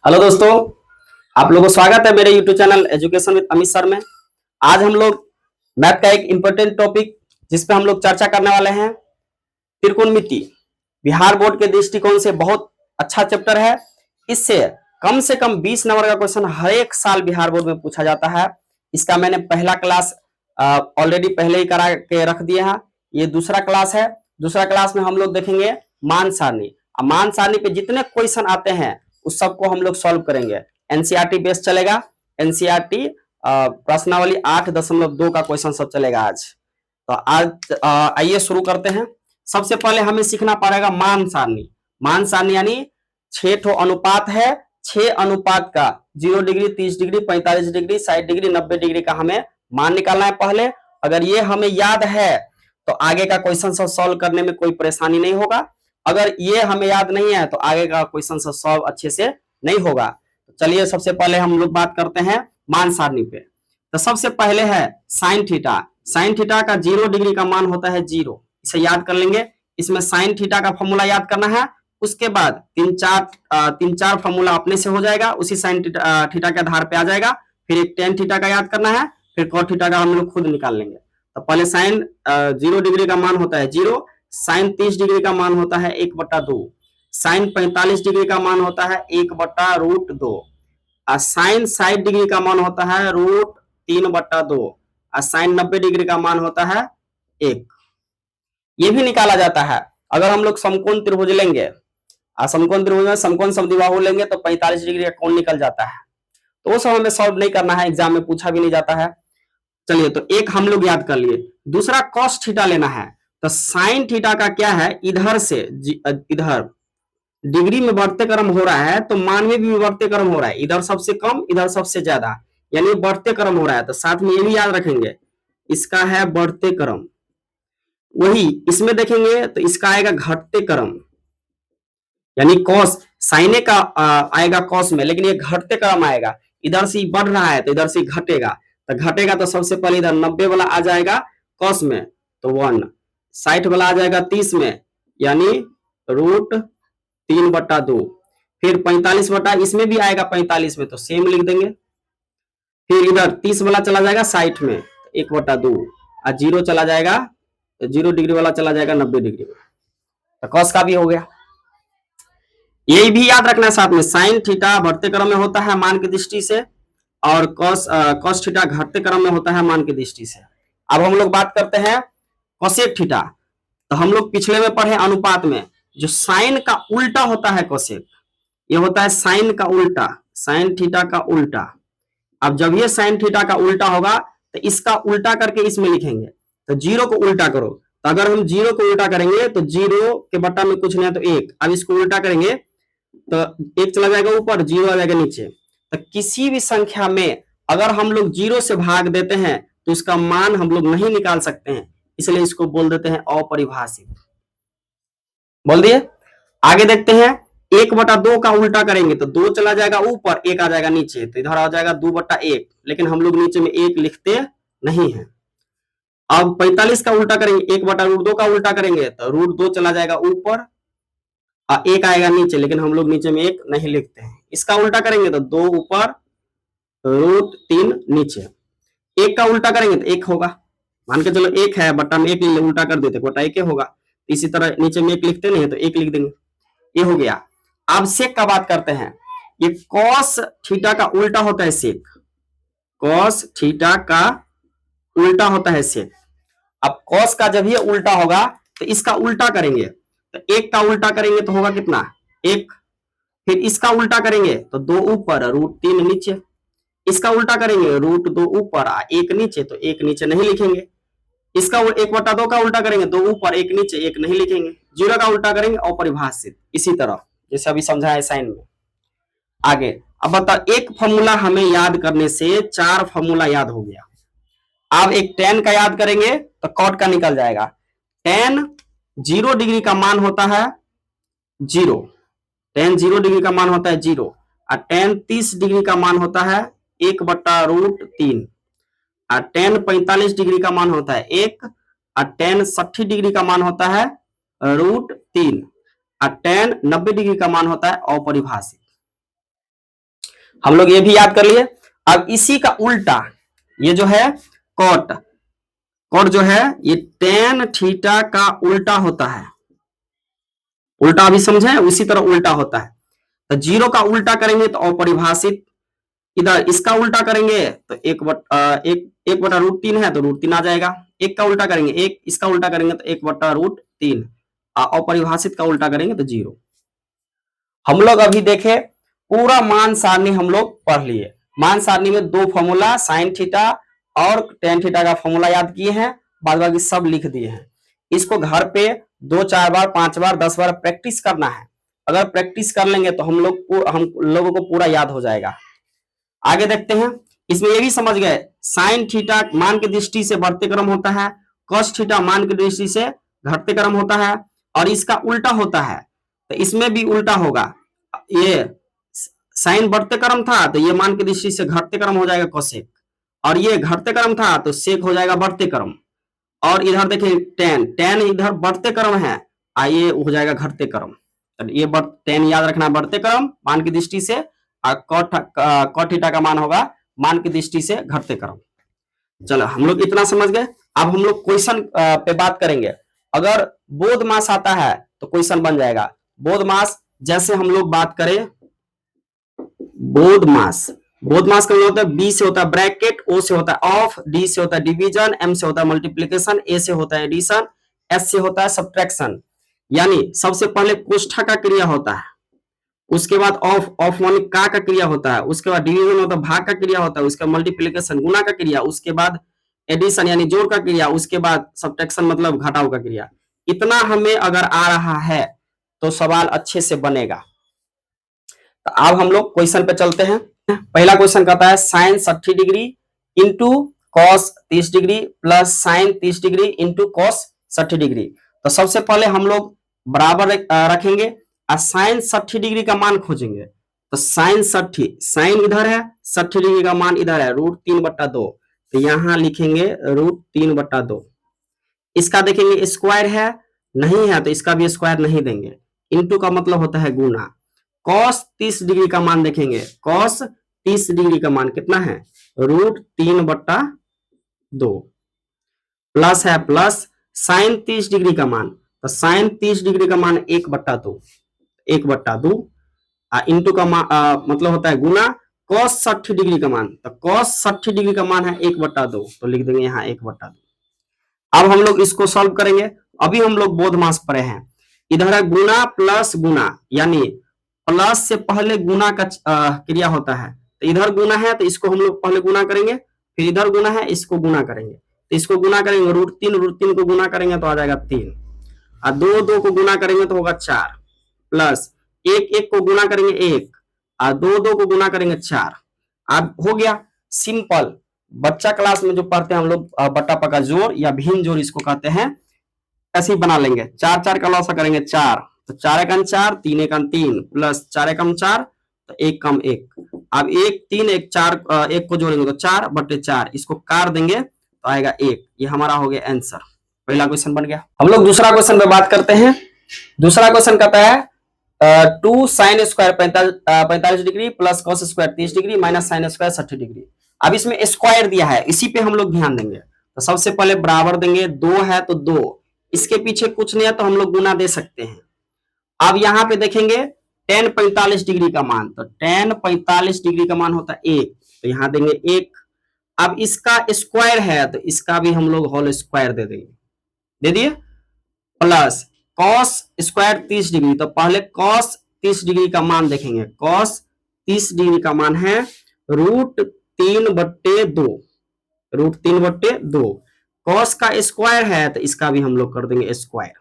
Hello दोस्तों, आप लोगों को स्वागत है मेरे YouTube channel education with Amit sir में। आज हम लोग मैथ का एक इम्पोर्टेंट टॉपिक जिस पे हम लोग चर्चा करने वाले हैं, त्रिकोणमिति। बिहार बोर्ड के दृष्टिकोण से बहुत अच्छा चैप्टर है। इससे कम से कम 20 नंबर का क्वेश्चन हर एक साल बिहार बोर्ड में पूछा जाता है। इसका मैंने पहला क्लास ऑलरेडी पहले ही करा के रख दिया है। ये दूसरा क्लास है। दूसरा क्लास में हम लोग देखेंगे मान सारणी। मान सारणी पे जितने क्वेश्चन आते हैं उस सबको हम लोग सॉल्व करेंगे। एनसीईआरटी बेस चलेगा। एनसीईआरटी प्रश्नावली 8.2 का क्वेश्चन सब चलेगा आज। तो आज आइए शुरू करते हैं। सबसे पहले हमें सीखना पड़ेगा मान सारणी। मान सारणी यानी 6 अनुपात है। 6 अनुपात का 0 degree, 30 degree, 45 degree, 60 degree, 90 degree का हमें मान निकालना है पहले। अगर ये हमें याद है तो आगे का क्वेश्चन सब सॉल्व करने में कोई परेशानी नहीं होगा। अगर ये हमें याद नहीं है तो आगे का क्वेश्चन सब सॉल्व अच्छे से नहीं होगा। तो चलिए सबसे पहले हम लोग बात करते हैं मान सारणी पे। तो सबसे पहले है साइन थीटा। साइन थीटा का 0 डिग्री का मान होता है 0। इसे याद कर लेंगे। इसमें साइन थीटा का फॉर्मूला याद करना है। उसके बाद तीन चार फॉर्मूला अपने से हो जाएगा, उसी साइन थीटा के आधार पे आ जाएगा। फिर एक टेन थीटा का याद करना है, फिर कॉट थीटा का हम लोग खुद निकाल लेंगे। तो पहले साइन 0 डिग्री का मान होता है 0। साइन 30 डिग्री का मान होता है 1/2। साइन 45 डिग्री का मान होता है 1/√2। और साइन 60 डिग्री का मान होता है √3/2। और साइन 90 डिग्री का मान होता है 1। ये भी निकाला जाता है अगर हम लोग समकोण त्रिभुज लेंगे। समकोण त्रिभुज में समकोण समद्विबाहु लेंगे तो 45 डिग्री का कोण निकल जाता है। तो वो सब हमें सॉल्व नहीं करना है, एग्जाम में पूछा भी नहीं जाता है। चलिए, तो एक हम लोग याद कर लिए। दूसरा कॉस थीटा लेना है। तो साइन थीटा का क्या है, इधर से इधर डिग्री में बढ़ते क्रम हो रहा है तो मान में भी बढ़ते क्रम हो रहा है। इधर सबसे कम, इधर सबसे ज्यादा, यानी बढ़ते क्रम हो रहा है। तो साथ में ये भी याद रखेंगे, इसका है बढ़ते क्रम। वही इसमें देखेंगे तो इसका आएगा घटते क्रम, यानी कॉस साइने का आएगा कॉस में, लेकिन ये घटते क्रम आएगा। इधर से बढ़ रहा है तो इधर से घटेगा। तो घटेगा तो सबसे पहले इधर 90 वाला आ जाएगा कॉस में, तो 1। 60 वाला आ जाएगा 30 में, यानी √3/2। फिर 45 बटा इसमें भी आएगा 45 में, तो सेम लिख देंगे। फिर इधर 30 वाला चला जाएगा 60 में, 1/2। और 0 चला जाएगा, 0 डिग्री वाला चला जाएगा 90 डिग्री में। तो कॉस का भी हो गया। यही भी याद रखना है साथ में, साइन थीटा बढ़ते क्रम में होता है मान की दृष्टि से, और कॉस थीटा घटते क्रम में होता है मान की दृष्टि से। अब हम लोग बात करते हैं कोसेक थीटा। तो हम लोग पिछले में पढ़े अनुपात में जो साइन का उल्टा होता है कोसेक, ये होता है साइन का उल्टा, साइन थीटा का उल्टा। अब जब ये साइन थीटा का उल्टा होगा तो इसका उल्टा करके इसमें लिखेंगे। तो 0 को उल्टा करो, तो अगर हम 0 को उल्टा करेंगे तो 0 के बटा में कुछ नहीं है तो 1। अब इसको उल्टा करेंगे तो 1 चला जाएगा ऊपर, 0 आ जाएगा नीचे। तो किसी भी संख्या में अगर हम लोग 0 से भाग देते हैं तो इसका मान हम लोग नहीं निकाल सकते हैं, इसलिए इसको बोल देते हैं अपरिभाषित। बोल दिए। आगे देखते हैं 1/2 का उल्टा करेंगे तो 2 चला जाएगा ऊपर, 1 आ जाएगा नीचे, तो इधर आ जाएगा 2/1। लेकिन हम लोग नीचे में 1 लिखते नहीं है। अब 45 का उल्टा करेंगे, 1/√2 का उल्टा करेंगे तो √2 चला जाएगा ऊपर और 1 आएगा नीचे, लेकिन हम लोग नीचे में 1 नहीं लिखते हैं। इसका उल्टा करेंगे तो 2 ऊपर, √3 नीचे। 1 का उल्टा करेंगे तो 1 होगा। मान के चलो 1 है, बट्टा में 1 उल्टा कर देते, बटा 1 होगा। इसी तरह नीचे में 1 लिखते नहीं है तो 1 लिख देंगे। ये हो गया। अब सेक का बात करते हैं। ये कॉस थीटा का उल्टा होता है सेक। कॉस थीटा का उल्टा होता है सेक। अब कॉस का जब ये उल्टा होगा तो इसका उल्टा करेंगे, तो 1 का उल्टा करेंगे तो होगा कितना, 1। फिर इसका उल्टा करेंगे तो 2 ऊपर, √3 नीचे। इसका उल्टा करेंगे √2 ऊपर, 1 नीचे, तो 1 नीचे नहीं लिखेंगे। इसका 1/2 का उल्टा करेंगे 2 ऊपर, 1 नीचे, 1 नहीं लिखेंगे। 0 का उल्टा करेंगे अपरिभाषित। इसी तरह जैसे अभी समझा है साइन में। आगे अब बताओ, एक फॉर्मूला हमें याद करने से 4 फॉर्मूला याद हो गया। अब एक tan का याद करेंगे तो कॉट का निकल जाएगा। tan 0 डिग्री का मान होता है 0। tan 0 डिग्री का मान होता है 0। और tan 30 डिग्री का मान होता है 1/√3। और tan 45 डिग्री का मान होता है 1। और tan 60 डिग्री का मान होता है √3। और tan 90 डिग्री का मान होता है अपरिभाषित। हम लोग ये भी याद कर लिए। अब इसी का उल्टा ये जो है कॉट, कॉट जो है ये टेन थीटा का उल्टा होता है। उल्टा अभी समझे, उसी तरह उल्टा होता है। तो जीरो का उल्टा करेंगे तो अपरिभाषित, इधर इसका उल्टा करेंगे तो एक बटा रूट तीन है तो रूट तीन आ जाएगा। एक का उल्टा करेंगे एक, इसका उल्टा करेंगे तो एक बटा रूट तीन, अपरिभाषित का उल्टा करेंगे तो जीरो। हम लोग अभी देखे पूरा मान सारणी हम लोग पढ़ लिए। मान सारणी में दो फॉर्मूला साइन थीटा और टेन थीटा का फॉर्मूला याद किए हैं, बाद बाकी सब लिख दिए हैं। इसको घर पे 2-4 बार 5 बार 10 बार प्रैक्टिस करना है। अगर प्रैक्टिस कर लेंगे तो हम लोगों को पूरा याद हो जाएगा। आगे देखते हैं। इसमें ये भी समझ गए साइन थीटा मान की दृष्टि से बढ़ते क्रम होता है, कॉस थीटा मान की दृष्टि से घटते क्रम होता है, और इसका उल्टा होता है। तो इसमें भी उल्टा होगा। ये साइन बढ़ते क्रम था तो ये मान की दृष्टि से घटते क्रम हो जाएगा कोसेक, और ये घटते क्रम था तो सेक हो जाएगा बढ़ते क्रम। और इधर देखिए टेन, टेन इधर बढ़ते क्रम है, आइए हो जाएगा घटते क्रम। ये टेन याद रखना बढ़ते क्रम मान की दृष्टि से, और कॉट थीटा का मान होगा मान की दृष्टि से घटते क्रम। चलो हम लोग इतना समझ गए। अब हम लोग क्वेश्चन पे बात करेंगे। अगर बोध मास आता है तो क्वेश्चन बन जाएगा। बोध मास जैसे हम लोग बात करें, बोध मास, बोध मास का मतलब होता है बी से होता है ब्रैकेट, ओ से होता है ऑफ, डी से होता है डिवीजन, एम से होता है मल्टीप्लिकेशन, ए से होता है एडिशन, एस से होता है सब्ट्रैक्शन। यानी सबसे पहले कोष्ठक का क्रिया होता है, उसके बाद ऑफ, ऑफ माने का क्रिया होता है, उसके बाद डिवीजन होता है भाग का क्रिया होता है, उसके बाद मल्टीप्लिकेशन गुना का क्रिया, उसके बाद एडिशन यानी जोड़ का क्रिया, उसके बाद सब्ट्रैक्शन मतलब घटाव का क्रिया। इतना हमें अगर आ रहा है तो सवाल अच्छे से बनेगा। तो अब हम लोग क्वेश्चन पे चलते हैं। पहला क्वेश्चन कहता है sine 60 degree into cos 30 degree plus sine 30 degree into cos 60 degree. तो सबसे पहले हम लोग बराबर रखेंगे और साइन 60 डिग्री का मान खोजेंगे। तो साइन 60, साइन इधर है, 60 डिग्री का मान इधर है रूट 3/2, तो यहां लिखेंगे रूट 3/2। इसका देखेंगे स्क्वायर है, नहीं है तो इसका भी स्क्वायर नहीं देंगे। इंटू का मतलब होता है गुना। कॉस 30 डिग्री का मान देखेंगे, कॉस 30 डिग्री का मान कितना है रूट 3/2, प्लस है प्लस साइन 30 डिग्री का मान, तो साइन 30 डिग्री का मान 1/2, 1/2 इंटू का मतलब होता है गुना कॉस 60 डिग्री का मान, तो कॉस 60 डिग्री का मान है 1/2, तो लिख देंगे यहाँ 1/2। अब हम लोग इसको सॉल्व करेंगे। अभी हम लोग बोध मास पढ़े हैं, इधर है गुना प्लस गुना, यानी प्लस से पहले गुना का क्रिया होता है। तो इधर गुना है तो इसको हम लोग पहले गुना करेंगे, फिर इधर गुना है इसको गुना करेंगे। तो इसको गुना करेंगे रूट 3 को गुना करेंगे तो आ जाएगा 3, और 2 को गुना करेंगे तो होगा 4, प्लस 1 को गुना करेंगे 1, और 2 को गुना करेंगे 4। अब हो गया सिंपल। बच्चा क्लास में जो पढ़ते हैं हम लोग बट्टा पका जोड़ या भिन्न जोड़ इसको कहते हैं, ऐसे ही बना लेंगे। 4 का लॉसा करेंगे 4, तो 4 एकम 4, 3 एकम 3, प्लस 4 एकम 4, तो 1 कम 1। अब 1 3 1 4, 1 को जोड़ेंगे तो 4/4, इसको काट देंगे तो आएगा 1। ये हमारा हो गया आंसर, पहला क्वेश्चन बन गया। हम लोग दूसरा क्वेश्चन पे बात करते हैं। दूसरा क्वेश्चन कहता है 2 sine square 45 degree plus cos square 30 degree minus sine square 60 degree. अब इसमें स्क्वायर दिया है, इसी पे हम लोग ध्यान देंगे। तो सबसे पहले बराबर देंगे, 2 है तो 2, इसके पीछे कुछ नहीं है तो हम लोग गुना दे सकते हैं। अब यहाँ पे देखेंगे tan 45 डिग्री का मान, तो tan 45 डिग्री का मान होता है 1, तो यहाँ देंगे 1। अब इसका स्क्वायर है तो इसका भी हम लोग होल स्क्वायर दे देंगे, दे दिए, प्लस कॉस स्क्वायर 30 डिग्री, तो पहले कॉस 30 डिग्री का मान देखेंगे। कॉस 30 डिग्री का मान है रूट 3/2, रूट 3/2। कॉस का स्क्वायर है तो इसका भी हम लोग कर देंगे स्क्वायर।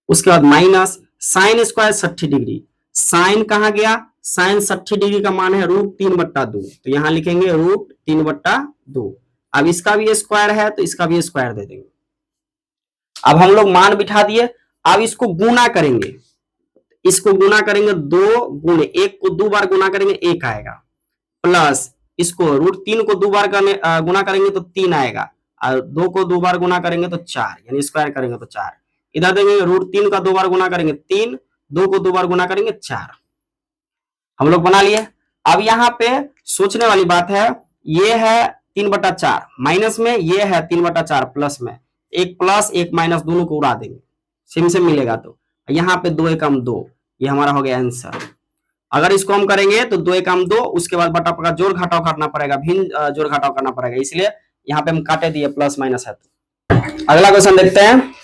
उसके बाद minus sine square 60 degree, sine कहाँ गया, साइन 60 डिग्री का मान है रूट 3/2, तो यहां लिखेंगे रूट 3/2। अब इसका भी स्क्वायर है तो इसका भी स्क्वायर दे देंगे। अब हम लोग मान बिठा दिए। अब इसको गुना करेंगे, इसको गुना करेंगे 2 गुणे 1 को 2 बार गुना करेंगे 1 आएगा, प्लस इसको रूट 3 को 2 बार गुना करेंगे तो 3 आएगा, और 2 को 2 बार गुना करेंगे तो 4, यानी स्क्वायर करेंगे तो 4। इधर देंगे रूट 3 का 2 बार गुना करेंगे 3, 2 को 2 बार गुना करेंगे 4। हम लोग बना लिए। अब यहाँ पे सोचने वाली बात है, ये है 3/4 माइनस में, ये है 3/4 प्लस में, एक प्लस एक माइनस दोनों को उड़ा देंगे, सेम सेम मिलेगा। तो यहाँ पे 2 एकम 2, ये हमारा हो गया आंसर। अगर इसको हम करेंगे तो 2 एकम 2, उसके बाद बटा का जोड़ घटाव करना पड़ेगा, भिन्न जोड़ घटाव करना पड़ेगा, इसलिए यहाँ पे हम काटे दिए, प्लस माइनस है। तो अगला क्वेश्चन देखते हैं,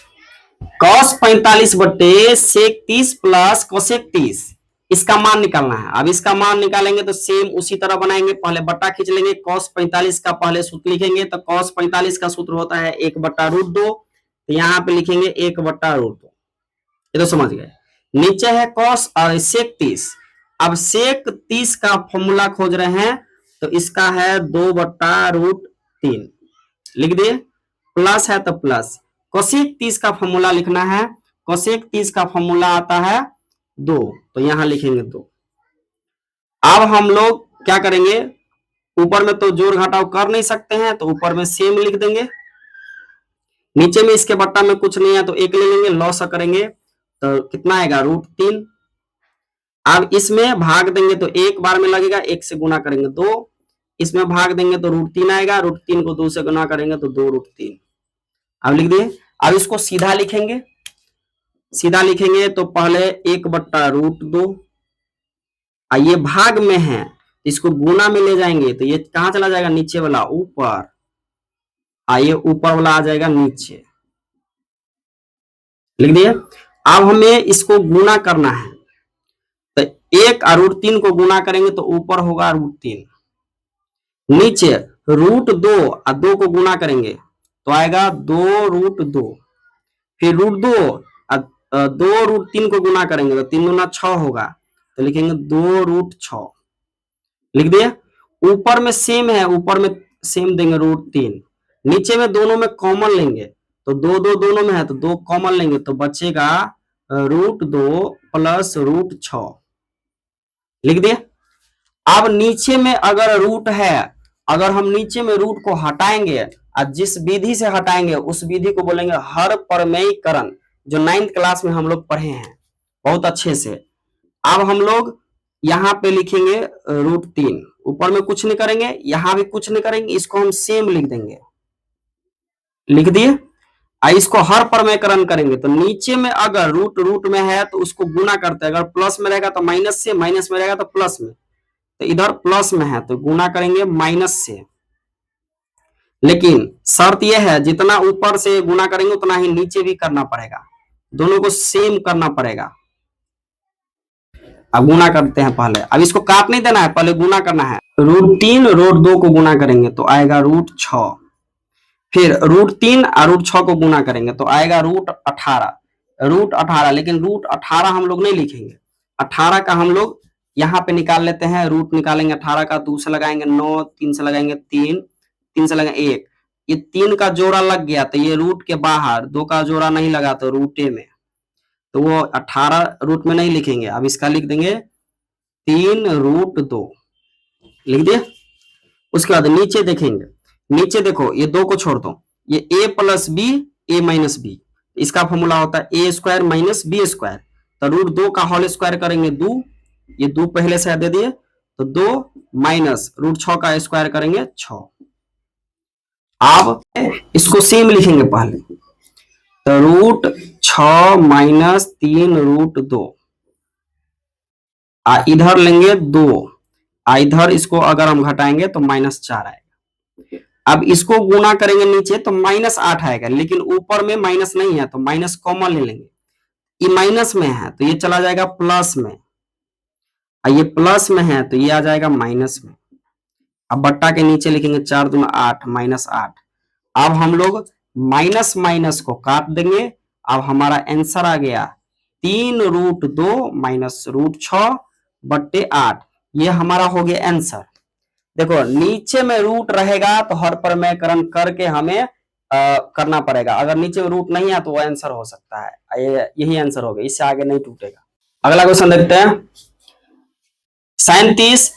cos 45 बटे sec 30 प्लस cosec 30, इसका मान निकालना है। अब इसका मान निकालेंगे तो सेम उसी तरह बनाएंगे, पहले बट्टा खींच लेंगे, cos 45 का पहले सूत्र लिखेंगे, तो cos 45 का सूत्र होता है 1/√2, तो यहाँ पे लिखेंगे 1/√2, ये तो समझ गए। नीचे है cos और sec 30, अब sec 30 का फॉर्मूला खोज रहे हैं, तो इसका है 2/√3 लिख दिए, प्लस है तो प्लस। cosec 30 का फॉर्मूला लिखना है, cosec 30 का फॉर्मूला आता है 2, तो यहां लिखेंगे 2। अब हम लोग क्या करेंगे, ऊपर में तो जोड़ घटाव कर नहीं सकते हैं, तो ऊपर में सेम लिख देंगे, नीचे में इसके बट्टा में कुछ नहीं है तो 1 ले लेंगे, लॉस करेंगे तो कितना आएगा √3। अब इसमें भाग देंगे तो एक बार में लगेगा, 1 से गुना करेंगे 2, इसमें भाग देंगे तो √3 आएगा, √3 को 2 से गुना करेंगे तो 2√3। अब लिख दिए। अब इसको सीधा लिखेंगे, सीधा लिखेंगे तो पहले 1/√2, ये भाग में है, इसको गुना में ले जाएंगे तो ये कहां चला जाएगा, नीचे वाला ऊपर, ये ऊपर वाला आ जाएगा नीचे, लिख दिए। अब हमें इसको गुना करना है, तो 1 और √3 को गुना करेंगे तो ऊपर होगा √3, नीचे √2 और 2 को गुना करेंगे तो आएगा 2√2, फिर √2 और 2√3 को गुना करेंगे तो 3 दूना 6 होगा, तो लिखेंगे 2√6, लिख दिए। ऊपर में सेम है, ऊपर में सेम देंगे √3, नीचे में दोनों में कॉमन लेंगे तो 2 2 दोनों में है तो 2 कॉमन लेंगे तो बचेगा √2 प्लस √6, लिख दिए। अब नीचे में अगर रूट है, अगर हम नीचे में रूट को हटाएंगे और जिस विधि से हटाएंगे उस विधि को बोलेंगे हर प्रमेयीकरण, जो 9th क्लास में हम लोग पढ़े हैं बहुत अच्छे से। अब हम लोग यहाँ पे लिखेंगे √3, ऊपर में कुछ नहीं करेंगे, यहाँ भी कुछ नहीं करेंगे, इसको हम सेम लिख देंगे, लिख दिए। इसको हर प्रमेयीकरण करेंगे तो नीचे में अगर रूट में है तो उसको गुना करते हैं, अगर प्लस में रहेगा तो माइनस से, माइनस में रहेगा तो प्लस में, तो इधर प्लस में है तो गुना करेंगे माइनस से, लेकिन शर्त यह है जितना ऊपर से गुना करेंगे उतना ही नीचे भी करना पड़ेगा, दोनों को सेम करना पड़ेगा। अब गुना करते हैं पहले, अब इसको काट नहीं देना है, पहले गुना करना है। √3 √2 को गुना करेंगे तो आएगा √6, फिर √3 और √6 को गुना करेंगे तो आएगा √18, लेकिन √18 हम लोग नहीं लिखेंगे, 18 का हम लोग यहाँ पे निकाल लेते हैं, रूट निकालेंगे 18 का, 2 से लगाएंगे 9, 3 से लगाएंगे 3, 3 से लगाएंगे 1, ये 3 का जोड़ा लग गया तो ये रूट के बाहर, 2 का जोड़ा नहीं लगा तो रूटे में, तो वो 18 रूट में नहीं लिखेंगे। अब इसका लिख देंगे 3√2, लिख दिए। उसके बाद नीचे देखेंगे, नीचे देखो ये 2 को छोड़ दो, ये a plus B a minus B, इसका फॉर्मूला होता है a² माइनस b², तो √2 का होल स्क्वायर करेंगे 2, ये 2 पहले से दे दिए तो 2 माइनस √6 का स्क्वायर करेंगे 6। अब इसको सेम लिखेंगे पहले, तो √6 माइनस 3√2, इधर लेंगे 2, इधर इसको अगर हम घटाएंगे तो -4 आएगा। अब इसको गुना करेंगे नीचे तो -8 आएगा, लेकिन ऊपर में माइनस नहीं है तो माइनस कॉमन ले लेंगे, ये माइनस में है तो ये चला जाएगा प्लस में, ये प्लस में है तो ये आ जाएगा माइनस में। अब बट्टा के नीचे लिखेंगे 4 दूना 8 -8। अब हम लोग माइनस माइनस को काट देंगे, अब हमारा आंसर आ गया 3√2 माइनस √6 बट्टे 8, ये हमारा हो गया आंसर। देखो नीचे में रूट रहेगा तो हर प्रमेयीकरण करके हमें करना पड़ेगा, अगर नीचे में रूट नहीं है तो वो आंसर हो सकता है, यही आंसर हो गया, इससे आगे नहीं टूटेगा। अगला क्वेश्चन देखते हैं, sin 30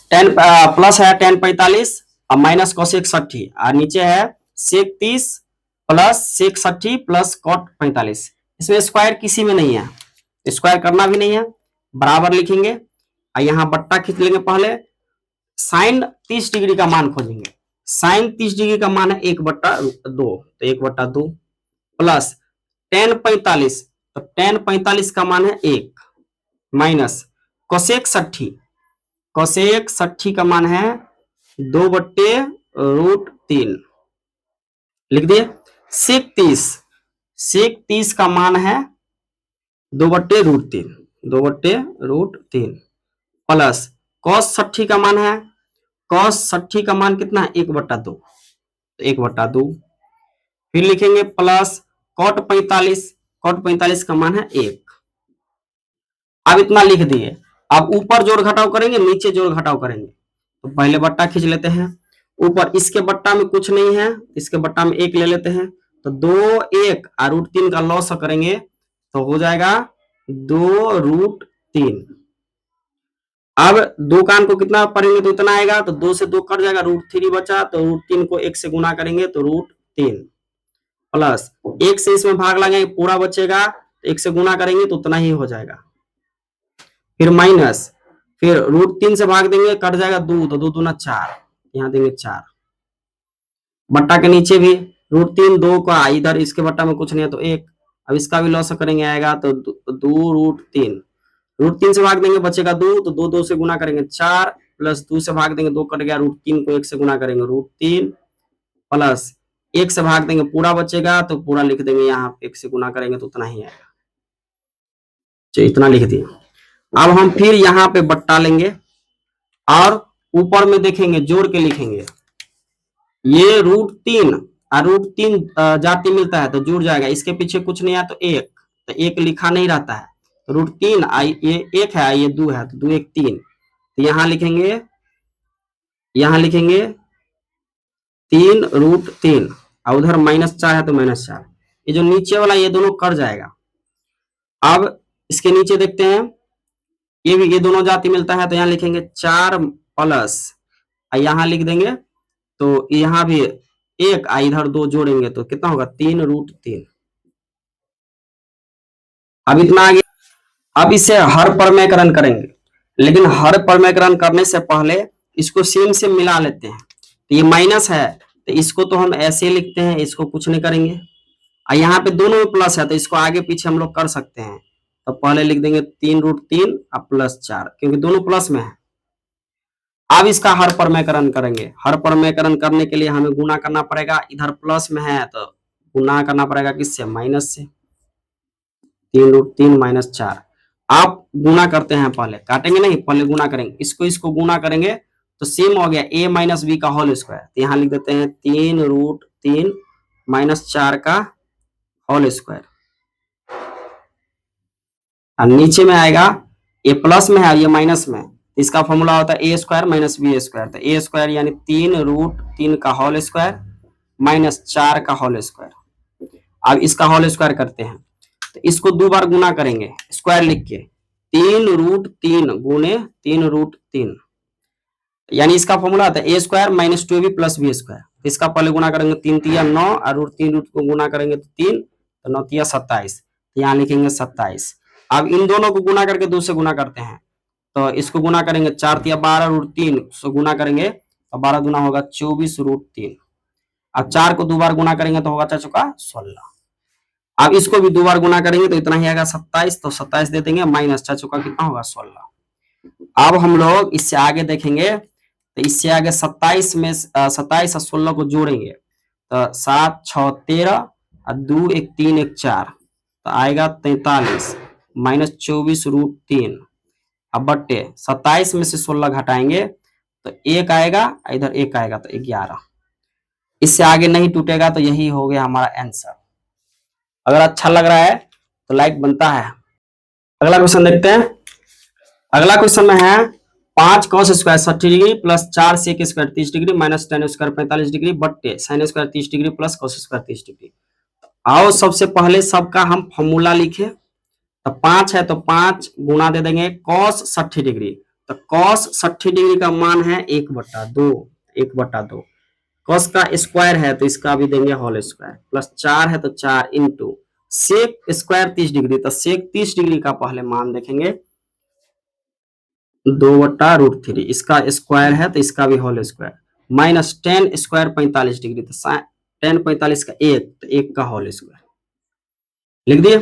प्लस है tan 45 और माइनस cosec 60, और नीचे है sec 30 plus sec 60 plus cot 45, इसमें स्क्वायर किसी में नहीं है, स्क्वायर करना भी नहीं है, बराबर लिखेंगे और यहाँ बट्टा खींच लेंगे पहले, साइन 30 डिग्री का मान खोजेंगे। साइन 30 डिग्री का मान है 1/2, तो 1/2 प्लस टेन 45, तो टेन 45 का मान है 1 माइनस कोसेक 60, कोसेक 60 का मान है 2/√3 लिख दिए। सेक 30, सेक 30 का मान है 2/√3, 2/√3 प्लस कॉस 60 का मान है, कॉस 60 का मान कितना है 1/2, 1/2 फिर लिखेंगे प्लस कॉट 45, कॉट 45 का मान है 1। अब इतना लिख दिए। अब ऊपर जोड़ घटाव करेंगे, नीचे जोड़ घटाव करेंगे, तो पहले बट्टा खींच लेते हैं। ऊपर इसके बट्टा में कुछ नहीं है, इसके बट्टा में 1 ले लेते हैं, तो 2 1 और √3 का लॉस करेंगे तो हो जाएगा 2√3। अब 2 का को कितना पढ़ेंगे तो इतना आएगा, तो 2 से 2 कट जाएगा, √3 बचा, तो √3 को 1 से गुना करेंगे तो √3 प्लस 1 से इसमें भाग लगाएंगे पूरा बचेगा, 1 से गुना करेंगे तो उतना ही हो जाएगा। फिर माइनस, फिर √3 से भाग देंगे कट जाएगा 2, तो 2 दूना 4, यहाँ देंगे 4। बट्टा के नीचे भी √3 2 का, इधर इसके बट्टा में कुछ नहीं है तो 1। अब इसका भी लॉस करेंगे आएगा तो 2√3, √3 से भाग देंगे बचेगा 2, तो 2 2 से गुना करेंगे 4 प्लस 2 से भाग देंगे 2 कट गया, √3 को 1 से गुना करेंगे √3 प्लस 1 से भाग देंगे पूरा बचेगा, तो पूरा लिख देंगे, यहाँ 1 से गुना करेंगे तो उतना ही आएगा। चलिए इतना लिख दिए। अब हम फिर यहाँ पे बट्टा लेंगे और ऊपर में देखेंगे जोड़ के लिखेंगे, ये √3 और √3 जाति मिलता है तो जुड़ जाएगा, इसके पीछे कुछ नहीं है तो 1, तो 1 लिखा नहीं रहता है, तो √3 ये 1 है, ये 2 है, तो 2 1 3, तो यहाँ लिखेंगे 3√3 और उधर -4 है तो -4, ये जो नीचे वाला ये दोनों कट जाएगा। अब इसके नीचे देखते हैं, ये भी ये दोनों जाति मिलता है तो यहाँ लिखेंगे 4 प्लस, यहाँ लिख देंगे तो यहाँ भी 1 इधर 2 जोड़ेंगे तो कितना होगा 3√3। अब इतना आगे, अब इसे हर परमेकरण करेंगे, लेकिन हर परमेकरण करने से पहले इसको सेम से मिला लेते हैं। तो ये माइनस है तो इसको तो हम ऐसे लिखते हैं, इसको कुछ नहीं करेंगे, और यहाँ पे दोनों में प्लस है तो इसको आगे पीछे हम लोग कर सकते हैं। तो पहले लिख देंगे 3√3 और +4, क्योंकि दोनों प्लस में है। अब इसका हर परमेकरण करेंगे, हर परमेकरण करने के लिए हमें गुना करना पड़ेगा, इधर प्लस में है तो गुना करना पड़ेगा किससे, माइनस से, 3√3 -4। आप गुना करते हैं, पहले काटेंगे नहीं, पहले गुना करेंगे, इसको गुना करेंगे तो सेम हो गया a - b का होल स्क्वायर, तो यहाँ लिख देते हैं 3√3 -4 का होल स्क्वायर, और नीचे में आएगा ये प्लस में है और ये माइनस में, इसका फॉर्मूला होता है a² - b², तो a² यानी 3√3 का होल स्क्वायर -4 का होल स्क्वायर। अब इसका होल स्क्वायर करते हैं तो इसको 2 बार गुना करेंगे स्क्वायर लिख के, 3√3 गुने 3√3, यानी इसका फॉर्मूला आता है a² - 2ab + b²। इसका पहले गुना करेंगे 3 × 3 = 9 और √3 को गुना करेंगे तो 3, तो 9 × 3 = 27, यहाँ लिखेंगे 27। अब इन दोनों को गुना करके 2 से गुना करते हैं, तो इसको गुना करेंगे 4 × 3 = 12, √3 से गुना करेंगे तो 12 दूना होगा 24 √3। अब 4 को 2 बार गुना करेंगे तो होगा 4 × 4 = 16। अब इसको भी 2 बार गुना करेंगे तो इतना ही आएगा 27, तो 27 दे देंगे, माइनस 4 × 4 कितना होगा 16। अब हम लोग इससे आगे देखेंगे, तो इससे आगे 27 में 27 और 16 को जोड़ेंगे तो 7 6 13 और 2 1 3 1 4, तो आएगा 43 -24 √3। अब बट्टे 27 में से 16 घटाएंगे तो 1 आएगा, इधर 1 आएगा तो 11। इससे आगे नहीं टूटेगा, तो यही हो गया हमारा आंसर। अगर अच्छा लग रहा है तो लाइक बनता है। अगला क्वेश्चन देखते हैं। अगला क्वेश्चन में है 5 cos² 60 degree plus 4 sec² 30 degree minus tan² 45 degree बट्टे sin² 30 degree plus cos² 30 degree. आओ सबसे पहले सबका हम फॉर्मूला लिखे, तो 5 है तो 5 गुना दे देंगे cos 60 डिग्री, तो cos 60 डिग्री का मान है 1/2, 1/2। cos का स्क्वायर है तो इसका भी देंगे होल स्क्वायर, प्लस 4 है तो 4 इंटू sec² 30 डिग्री, तो sec 30 डिग्री का पहले मान देखेंगे, 2/√3, इसका स्क्वायर है तो इसका भी whole square, minus tan square 45 degree, तो टेन 45 का एक, तो एक का होल स्क्वायर लिख दिए।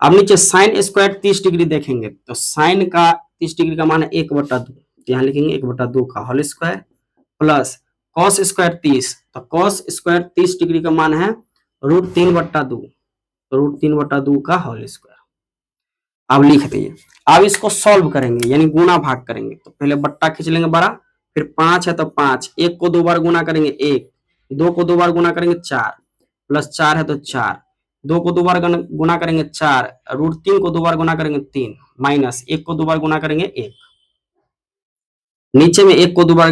अब नीचे साइन स्क्वायर 30 डिग्री देखेंगे तो साइन का 30 डिग्री का मान है 1/2, यहाँ लिखेंगे 1/2 का whole square, plus cos square 30, तो कॉस स्क्वायर 30 डिग्री का मान है √3/2, √3/2 का होल स्क्वायर। अब लिख दिए। अब इसको सॉल्व करेंगे यानी गुना भाग करेंगे, तो पहले बट्टा खींच लेंगे बड़ा, फिर 5 है तो 5, 1 को 2 बार गुना करेंगे 1, 2 को 2 बार गुना करेंगे 4, प्लस 4 है तो 4, 2 को 2 बार गुना करेंगे 4, √3 को 2 बार गुना करेंगे 3, माइनस 1 को 2 बार गुना करेंगे 1, नीचे में 1 को 2 बार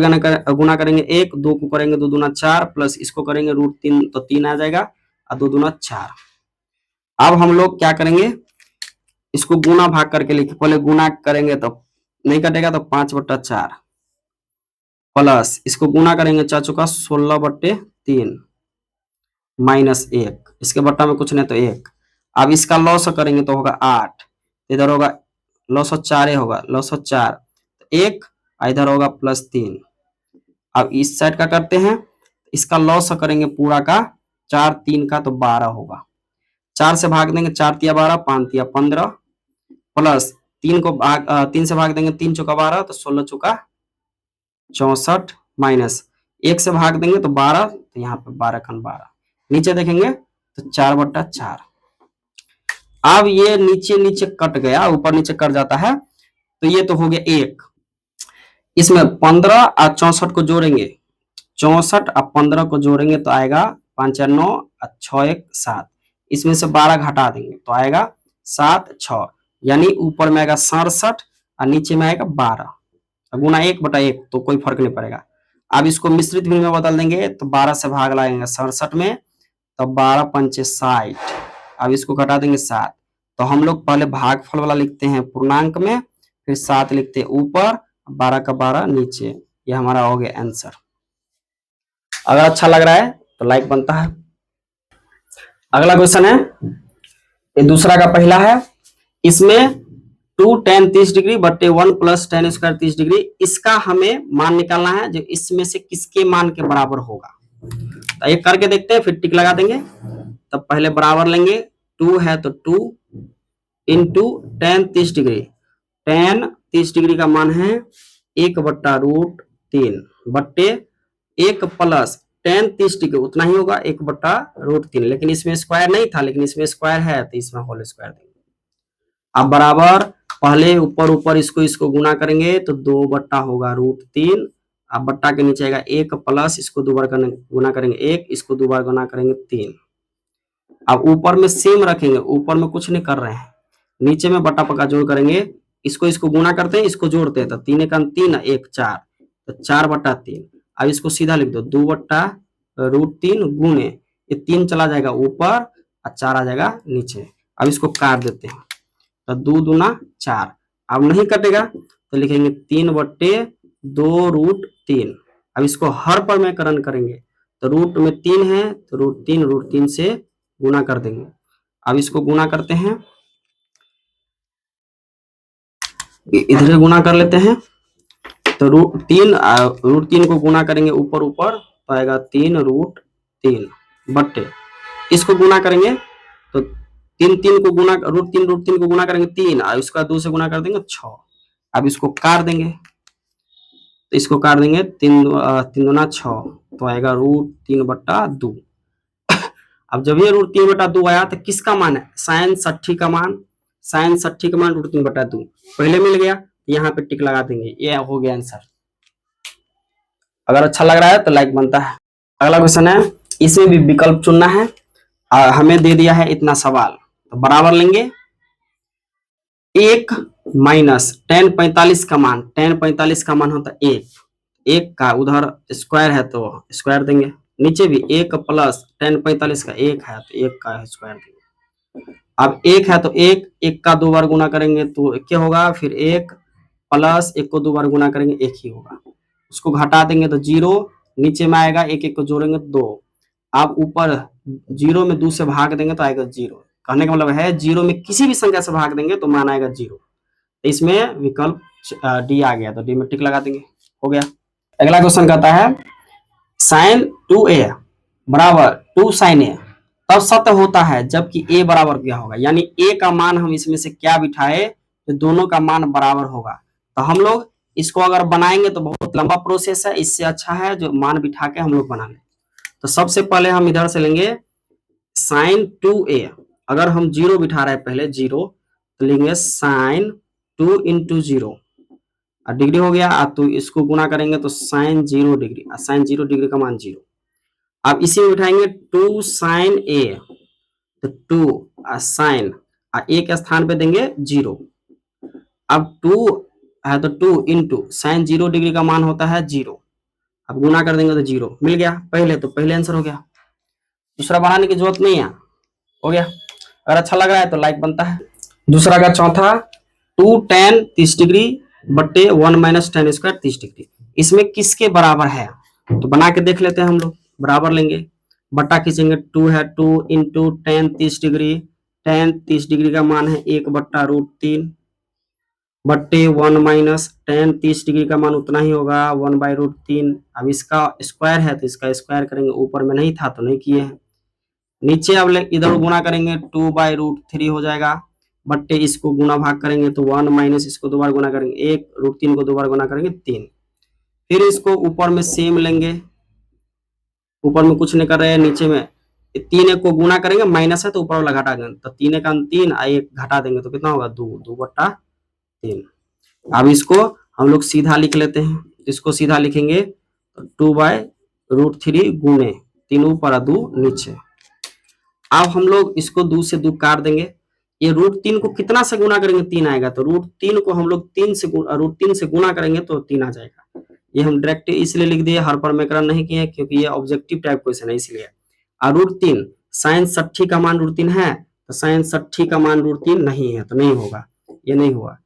गुना करेंगे 1, 2 को करेंगे 2 दूना 4, प्लस इसको करेंगे √3 तो 3 आ जाएगा और 2 दूना 4। अब हम लोग क्या करेंगे, इसको गुना भाग करके लिखे, पहले गुना करेंगे तो नहीं कटेगा तो 5/4, प्लस इसको गुना करेंगे 4 चौका 16/3, माइनस 1, इसके बट्टा में कुछ नहीं तो 1। अब इसका लॉस करेंगे तो होगा 8, इधर होगा लॉस 4 होगा, लॉस 4 1, इधर होगा +3। अब इस साइड का करते हैं, इसका लॉस करेंगे पूरा का 4 3 का तो 12 होगा, 4 से भाग देंगे 4 तिया 12, 5 तिया 15, प्लस 3 को 3 से भाग देंगे 3 चौका 12 तो 16 चौका 64, माइनस 1 से भाग देंगे तो 12, तो यहाँ पे 12 खन 12, नीचे देखेंगे तो 4/4। अब ये नीचे नीचे कट गया, ऊपर नीचे कट जाता है, तो ये तो हो गया 1, इसमें 15 और 64 को जोड़ेंगे, 64 और 15 को जोड़ेंगे तो आएगा 5 4 9 और 6 1 7, इसमें से 12 घटा देंगे तो आएगा 7 6, यानी ऊपर में आएगा 67 और नीचे में आएगा 12, गुना 1/1 तो कोई फर्क नहीं पड़ेगा। अब इसको मिश्रित भिन्न में बदल देंगे तो 12 से भाग लगाएंगे 67 में, तो 12 पंचे 60, अब इसको घटा देंगे 7, तो हम लोग पहले भागफल वाला लिखते हैं पूर्णांक में, फिर 7 लिखते हैं ऊपर, 12 का 12 नीचे, ये हमारा हो गया आंसर। अगर अच्छा लग रहा है तो लाइक बनता है। अगला क्वेश्चन है, ये दूसरा का पहला है, इसमें 2 tan 30 डिग्री बटे 1 + tan स्क्वायर 30 डिग्री, इसका हमें मान निकालना है जो इसमें से किसके मान के बराबर होगा। तो ये करके देखते हैं, फिर टिक लगा देंगे। तब पहले बराबर लेंगे, 2 है तो 2 into tan 30 degree, tan 30 degree का मान है 1/√3 बट्टे 1 प्लस tan 30 डिग्री उतना ही होगा 1/√3, लेकिन इसमें स्क्वायर नहीं था, लेकिन इसमें स्क्वायर है तो इसमें होल स्क्वायर देंगे। अब बराबर पहले ऊपर ऊपर इसको गुना करेंगे तो 2 होगा √3, अब बट्टा के नीचे आएगा 1 प्लस इसको 2 बार गुना करेंगे 1, इसको 2 बार गुना करेंगे 3। अब ऊपर में सेम रखेंगे, ऊपर में कुछ नहीं कर रहे हैं, नीचे में बट्टा पक्का जोड़ करेंगे, इसको गुना करते हैं, इसको जोड़ते हैं, तो 3 का 3 1 4, तो 4/3। अब इसको सीधा लिख दो 2/√3 गुने, ये 3 चला जाएगा ऊपर और 4 आ जाएगा नीचे। अब इसको काट देते हैं, तो 2 दूना 4, अब नहीं कटेगा तो लिखेंगे 3/2√3। अब इसको हर पर में करण करेंगे, तो रूट में 3 है तो √3 से गुना कर देंगे। अब इसको गुना करते हैं, इधर गुना कर लेते हैं, तो √3 को गुना करेंगे ऊपर ऊपर तो आएगा 3√3 बट्टे, इसको गुना करेंगे तो 3 को गुना √3 को गुना करेंगे 3, और इसका 2 से गुना कर देंगे 6। अब इसको काट देंगे, तो इसको काट देंगे 3 दूना 6, तो आएगा √3/2। अब जब ये √3/2 आया तो किसका मान है, साइन 60 का मान, साइन 60 का मान √3/2 पहले मिल गया, यहाँ पे टिक लगा देंगे, ये हो गया आंसर। अगर अच्छा लग रहा है तो लाइक बनता है। अगला क्वेश्चन है, इसमें भी विकल्प चुनना है, हमें दे दिया है इतना सवाल, तो बराबर लेंगे 1 माइनस tan 45 का मान, tan 45 का मान होता है 1 का, उधर स्क्वायर है तो स्क्वायर देंगे, नीचे भी 1 प्लस tan 45 का 1 है तो 1 का स्क्वायर देंगे। अब 1 है तो 1 का 2 बार गुना करेंगे तो क्या होगा, फिर 1 प्लस 1 को 2 बार गुना करेंगे 1 ही होगा, उसको घटा देंगे तो 0, नीचे में आएगा 1 को जोड़ेंगे 2, अब ऊपर 0 में 2 से भाग देंगे तो आएगा 0, कहने का मतलब है 0 में किसी भी संख्या से भाग देंगे तो मान आएगा 0, इसमें विकल्प डी आ गया तो डी में टिक लगा देंगे, हो गया। अगला क्वेश्चन कहता है साइन 2a बराबर 2 साइन ए तब सत्य होता है जबकि a बराबर क्या होगा, यानी a का मान हम इसमें से क्या बिठाए तो दोनों का मान बराबर होगा। तो हम लोग इसको अगर बनाएंगे तो बहुत लंबा प्रोसेस है, इससे अच्छा है जो मान बिठा के हम लोग बना लें। तो सबसे पहले हम इधर से लेंगे साइन 2a, अगर हम जीरो बिठा रहे हैं पहले जीरो तो लेंगे साइन 2 इंटू जीरो डिग्री हो गया, तो इसको गुना करेंगे तो साइन 0 डिग्री, साइन 0 डिग्री का मान 0। अब इसी में बिठाएंगे 2 साइन ए तो 2 साइन ए के स्थान पे देंगे 0। अब 2 है तो 2 इंटू साइन 0 डिग्री का मान होता है 0, अब गुना कर देंगे तो 0 मिल गया पहले, तो पहले आंसर हो गया, दूसरा बनाने की जरूरत नहीं है, हो गया। अगर अच्छा लग रहा है तो लाइक बनता है। दूसरा का चौथा 2 tan 30 डिग्री बट्टे 1 माइनस tan स्क्वायर 30 डिग्री, इसमें किसके बराबर है तो बना के देख लेते हैं हम लोग। बराबर लेंगे, बट्टा खींचेंगे, 2 है 2 into tan 30 degree, tan 30 degree का मान है 1/√3 बट्टे 1 माइनस tan 30 डिग्री का मान उतना ही होगा 1/√3। अब इसका स्क्वायर है तो इसका स्क्वायर करेंगे, ऊपर में नहीं था तो नहीं किए हैं। नीचे अब इधर गुना करेंगे 2/√3 हो जाएगा, बट्टे इसको गुना भाग करेंगे तो 1 माइनस इसको दो बार गुना करेंगे 1, √3 को दो बार गुना करेंगे 3। फिर इसको ऊपर में सेम लेंगे, ऊपर में कुछ नहीं कर रहे हैं, नीचे में 3 को गुना करेंगे, माइनस है तो ऊपर वाला घटा देंगे, तो 3 का 3 1 घटा देंगे तो कितना होगा 2/3। अब इसको हम लोग सीधा लिख लेते हैं, इसको सीधा लिखेंगे तो 2/√3 गुने 3 ऊपर 2 नीचे। अब हम लोग इसको 2 से 2 काट देंगे, ये √3 को कितना से गुना करेंगे 3 आएगा, तो √3 को हम लोग √3 से गुना करेंगे तो 3 आ जाएगा। ये हम डायरेक्ट इसलिए लिख दिए, हर पर मेकरण नहीं किए क्योंकि ये ऑब्जेक्टिव टाइप क्वेश्चन है इसलिए। और √3 साइन 60 का मान √3 है तो साइन 60 का मान √3 नहीं है तो नहीं होगा, ये नहीं हुआ।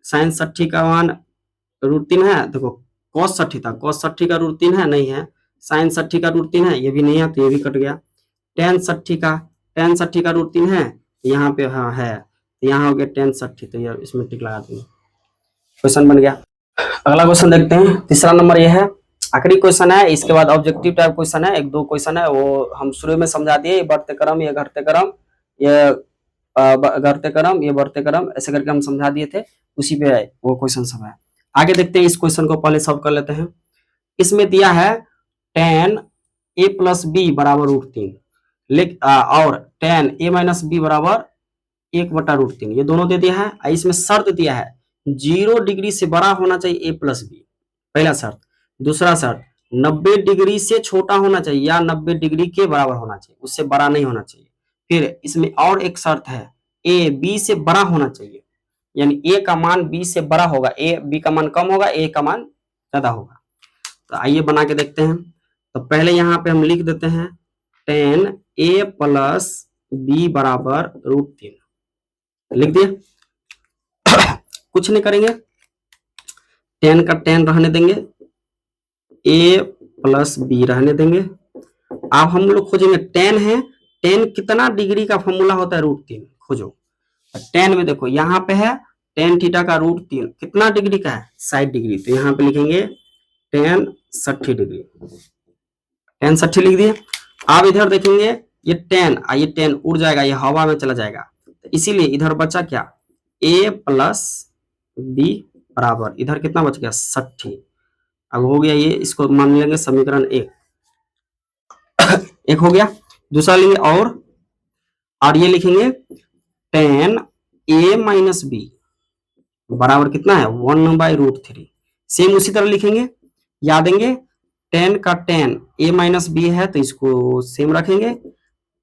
साइन 60 का मान √3 है, देखो cos 60 था, cos 60 का √3 है नहीं है, साइन 60 का √3 है ये भी नहीं है तो ये भी कट गया। tan 60 का √3 है यहाँ पे, हाँ है तो यहाँ हो गया tan 60, तो ये इसमें टिक लगा देंगे, क्वेश्चन बन गया। अगला क्वेश्चन देखते हैं, तीसरा नंबर ये है, आखिरी क्वेश्चन है, इसके बाद ऑब्जेक्टिव टाइप क्वेश्चन है, 1-2 क्वेश्चन है वो हम शुरू में समझा दिए, ये बढ़ते क्रम ये घटते क्रम, ये घटते क्रम ये बढ़ते क्रम, ऐसे करके हम समझा दिए थे, उसी पे वो क्वेश्चन सब है। आगे देखते हैं, इस क्वेश्चन को पहले सॉल्व कर लेते हैं। इसमें दिया है tan a प्लस बी बराबर √3 और tan a माइनस बी बराबर 1/√3, ये दोनों दे दिया है। इसमें शर्त दिया है 0 डिग्री से बड़ा होना चाहिए a प्लस बी, पहला शर्त। दूसरा शर्त 90 डिग्री से छोटा होना चाहिए या 90 डिग्री के बराबर होना चाहिए, उससे बड़ा नहीं होना चाहिए। फिर इसमें और एक शर्त है a b से बड़ा होना चाहिए, यानी a का मान b से बड़ा होगा, b का मान कम होगा, a का मान ज्यादा होगा। तो आइए बना के देखते हैं। तो पहले यहाँ पे हम लिख देते हैं tan a प्लस बी बराबर √3 लिख दिए। कुछ नहीं करेंगे, tan का tan रहने देंगे, a प्लस बी रहने देंगे। अब हम लोग खोजेंगे tan है, tan कितना डिग्री का फॉर्मूला होता है √3 खोजो। tan में देखो यहाँ पे है tan थीटा का √3 कितना डिग्री का है 60 डिग्री, तो यहाँ पे लिखेंगे tan 60 डिग्री, tan 60 लिख दिए। अब इधर देखेंगे ये tan उड़ जाएगा, ये हवा में चला जाएगा, तो इसीलिए इधर बचा क्या a प्लस बी बराबर, इधर कितना बच गया 60। अब हो गया ये, इसको मान लेंगे समीकरण 1 एक हो गया। दूसरा लेंगे और ये लिखेंगे tan a माइनस बी बराबर कितना है 1/√3। सेम उसी तरह लिखेंगे, याद देंगे tan का tan a माइनस बी है तो इसको सेम रखेंगे,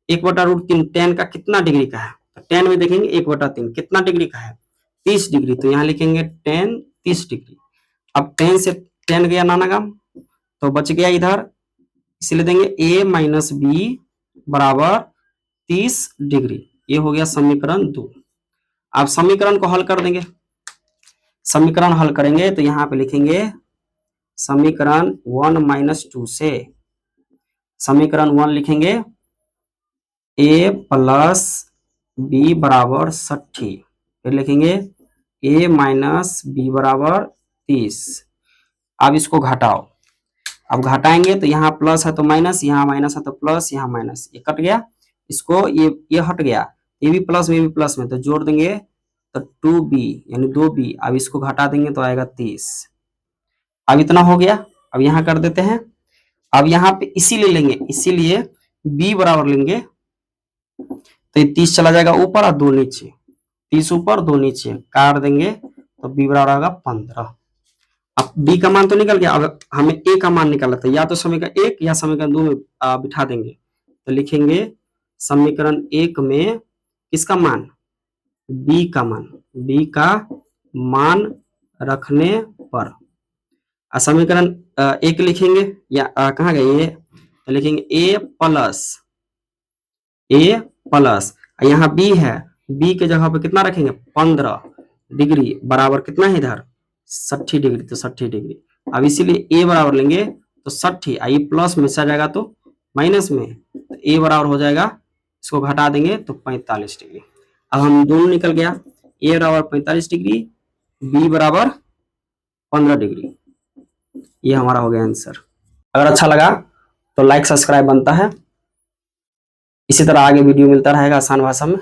1/√3 tan का कितना डिग्री का है, तो tan में देखेंगे 1/3 कितना डिग्री का है 30 डिग्री, तो यहाँ लिखेंगे tan 30 डिग्री। अब tan से tan गया नानागाम तो बच गया इधर, इसलिए देंगे a माइनस बी बराबर 30 डिग्री, ये हो गया समीकरण 2। अब समीकरण को हल कर देंगे, समीकरण हल करेंगे तो यहाँ पे लिखेंगे समीकरण 1 - 2 से, समीकरण 1 लिखेंगे a प्लस बी बराबर 60, फिर लिखेंगे a माइनस बी बराबर 30। अब इसको घटाओ, अब घटाएंगे तो यहाँ प्लस है तो माइनस, यहाँ माइनस है तो प्लस, यहाँ माइनस, ये कट गया, इसको ये हट गया, ये भी प्लस में भी प्लस में, तो जोड़ देंगे तो 2b यानी 2b। अब इसको घटा देंगे तो आएगा 30। अब इतना हो गया, अब यहाँ कर देते हैं। अब यहाँ पे इसीलिए लेंगे, इसीलिए b बराबर लेंगे तो ये 30 चला जाएगा ऊपर और 2 नीचे, 30 ऊपर 2 नीचे काट देंगे तो b बराबर आएगा 15। अब b का मान तो निकल गया, अब हमें a का मान निकालना था, या तो समीकरण 1 या समीकरण 2 में बिठा देंगे। तो लिखेंगे समीकरण 1 में किसका मान, b का मान, b का मान रखने पर समीकरण 1 लिखेंगे, या कहाँ गए ये, तो लिखेंगे a प्लस यहाँ b है, b के जगह पे कितना रखेंगे 15 डिग्री बराबर कितना है इधर 60 डिग्री, तो 60 डिग्री। अब इसीलिए a बराबर लेंगे तो 60, आई प्लस में से आ जाएगा तो माइनस में, तो a बराबर हो जाएगा, इसको घटा देंगे तो 45 डिग्री। अब हम दोनों निकल गया, a बराबर 45 डिग्री, b बराबर 15 डिग्री। ये हमारा हो गया आंसर। अगर अच्छा लगा तो लाइक सब्सक्राइब बनता है। इसी तरह आगे वीडियो मिलता रहेगा आसान भाषा में।